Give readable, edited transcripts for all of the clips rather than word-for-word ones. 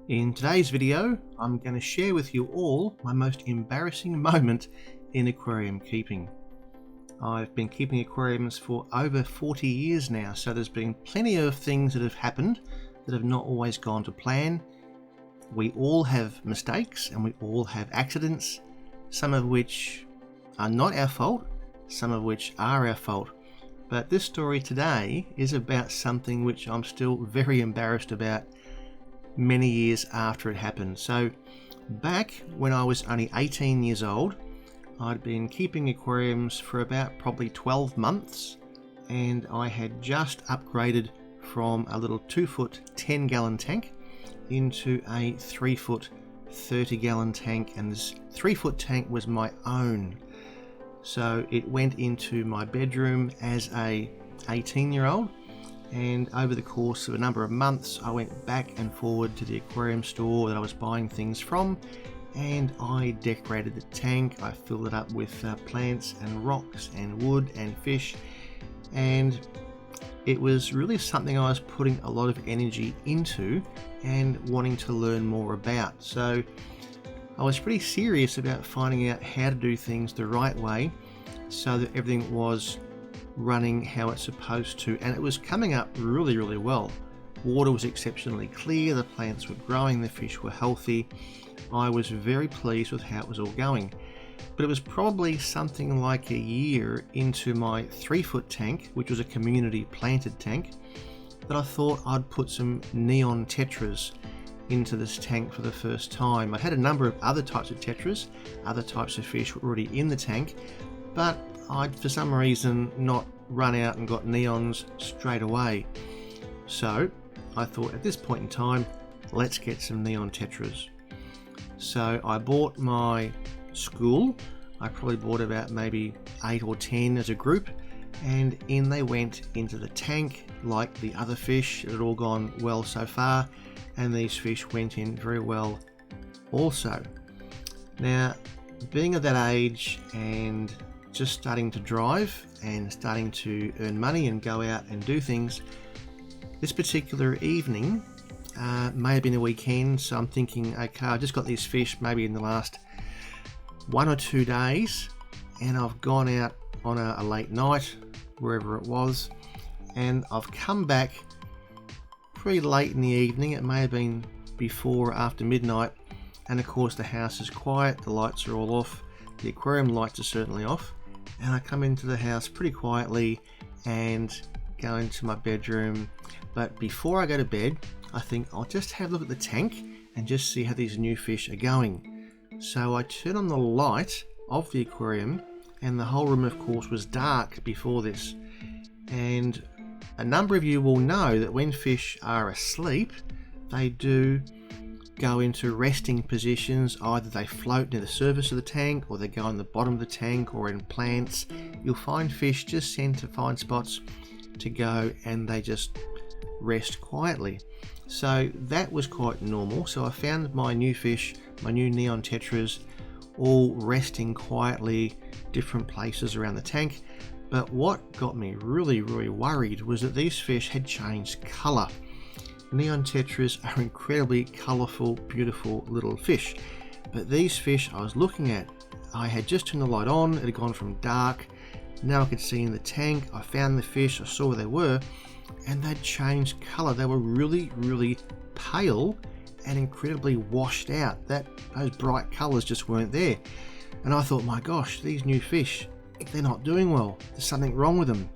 In today's video, I'm going to share with you all my most embarrassing moment in aquarium keeping. I've been keeping aquariums for over 40 years now, so there's been plenty of things that have happened that have not always gone to plan. We all have mistakes and we all have accidents, some of which are not our fault, some of which are our fault. But this story today is about something which I'm still very embarrassed about many years after it happened. So back when I was only 18 years old, I'd been keeping aquariums for about probably 12 months, and I had just upgraded from a little 2-foot 10-gallon tank into a 3-foot 30-gallon tank, and this 3-foot tank was my own. So it went into my bedroom as a 18-year-old, and over the course of a number of months I went back and forward to the aquarium store that I was buying things from, and I decorated the tank. I filled it up with plants and rocks and wood and fish, and it was really something I was putting a lot of energy into and wanting to learn more about. So I was pretty serious about finding out how to do things the right way so that everything was running how it's supposed to, and it was coming up really well. Water was exceptionally clear, the plants were growing, the fish were healthy. I was very pleased with how it was all going. But it was probably something like a year into my 3-foot tank, which was a community planted tank, that I thought I'd put some neon tetras into this tank for the first time. I had a number of other types of tetras, other types of fish were already in the tank, but I'd for some reason not run out and got neons straight away. So I thought at this point in time, let's get some neon tetras. So I bought my school. I probably bought about maybe 8 or 10 as a group, and in they went into the tank like the other fish. It had all gone well so far, and these fish went in very well also. Now, being of that age and just starting to drive and starting to earn money and go out and do things, this particular evening may have been a weekend, so I'm thinking, okay, I just got these fish maybe in the last 1 or 2 days, and I've gone out on a late night, wherever it was, and I've come back pretty late in the evening. It may have been before or after midnight, and of course the house is quiet, the lights are all off, the aquarium lights are certainly off, and I come into the house pretty quietly and go into my bedroom. But before I go to bed, I think I'll just have a look at the tank and just see how these new fish are going. So I turn on the light of the aquarium, and the whole room of course was dark before this. And a number of you will know that when fish are asleep, they do go into resting positions. Either they float near the surface of the tank, or they go on the bottom of the tank, or in plants. You'll find fish just tend to find spots to go and they just rest quietly. So that was quite normal. So I found my new fish, my new neon tetras, all resting quietly different places around the tank. But what got me really worried was that these fish had changed colour. Neon tetras are incredibly colourful, beautiful little fish, but these fish I was looking at, I had just turned the light on, it had gone from dark, now I could see in the tank. I found the fish, I saw where they were, and they'd changed colour. They were really pale and incredibly washed out. Those bright colours just weren't there. And I thought, my gosh, these new fish, they're not doing well. There's something wrong with them.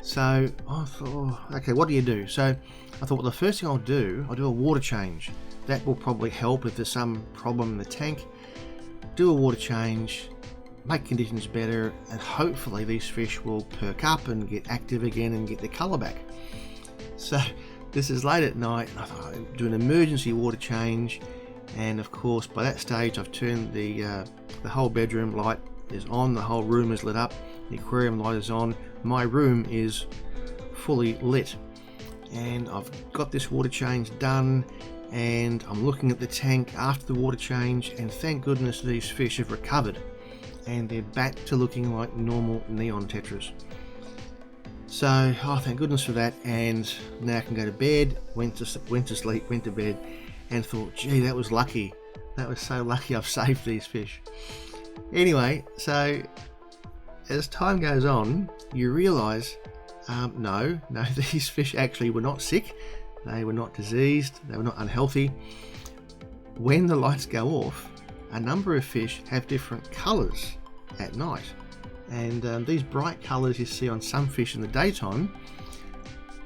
So I thought, okay, what do you do? So I thought, well, the first thing I'll do a water change. That will probably help if there's some problem in the tank. Do a water change, make conditions better, and hopefully these fish will perk up and get active again and get their colour back. So this is late at night, and I thought I'd do an emergency water change. And of course, by that stage, I've turned the whole bedroom light is on, the whole room is lit up, the aquarium light is on, my room is fully lit, and I've got this water change done, and I'm looking at the tank after the water change, and thank goodness these fish have recovered and they're back to looking like normal neon tetras. So, oh, thank goodness for that, and now I can go to bed. Went to sleep, went to bed, and thought, gee, that was lucky. That was so lucky I've saved these fish. Anyway, so as time goes on, you realise, no, these fish actually were not sick. They were not diseased. They were not unhealthy. When the lights go off, a number of fish have different colours at night. And these bright colours you see on some fish in the daytime,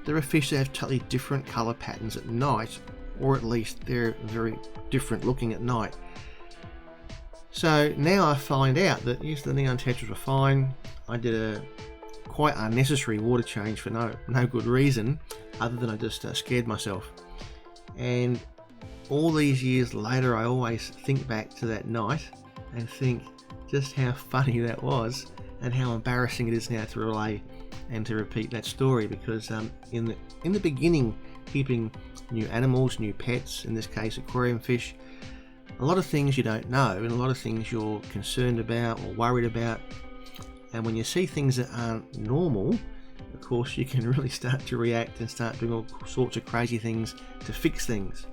there are fish that have totally different colour patterns at night, or at least they're very different looking at night. So now I find out that yes, the neon tetras were fine. I did a quite unnecessary water change for no good reason, other than I just scared myself. And all these years later, I always think back to that night and think just how funny that was, and how embarrassing it is now to relay and to repeat that story, because in the beginning, keeping new animals, new pets, in this case aquarium fish, a lot of things you don't know and a lot of things you're concerned about or worried about, and when you see things that aren't normal, of course you can really start to react and start doing all sorts of crazy things to fix things.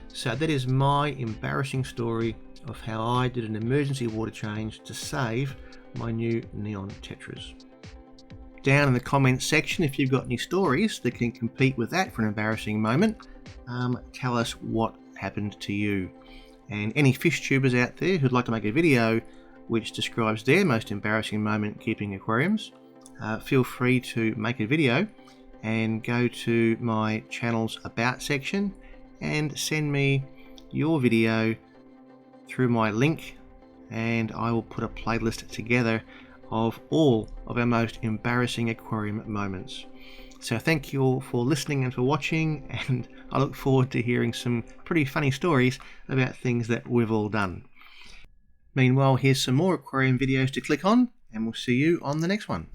So that is my embarrassing story of how I did an emergency water change to save my new neon tetras. Down in the comments section, if you've got any stories that can compete with that for an embarrassing moment, tell us what happened to you. And any fish tubers out there who'd like to make a video which describes their most embarrassing moment keeping aquariums, feel free to make a video and go to my channel's About section and send me your video through my link, and I will put a playlist together of all of our most embarrassing aquarium moments. So thank you all for listening and for watching, and I look forward to hearing some pretty funny stories about things that we've all done. Meanwhile, here's some more aquarium videos to click on, and we'll see you on the next one.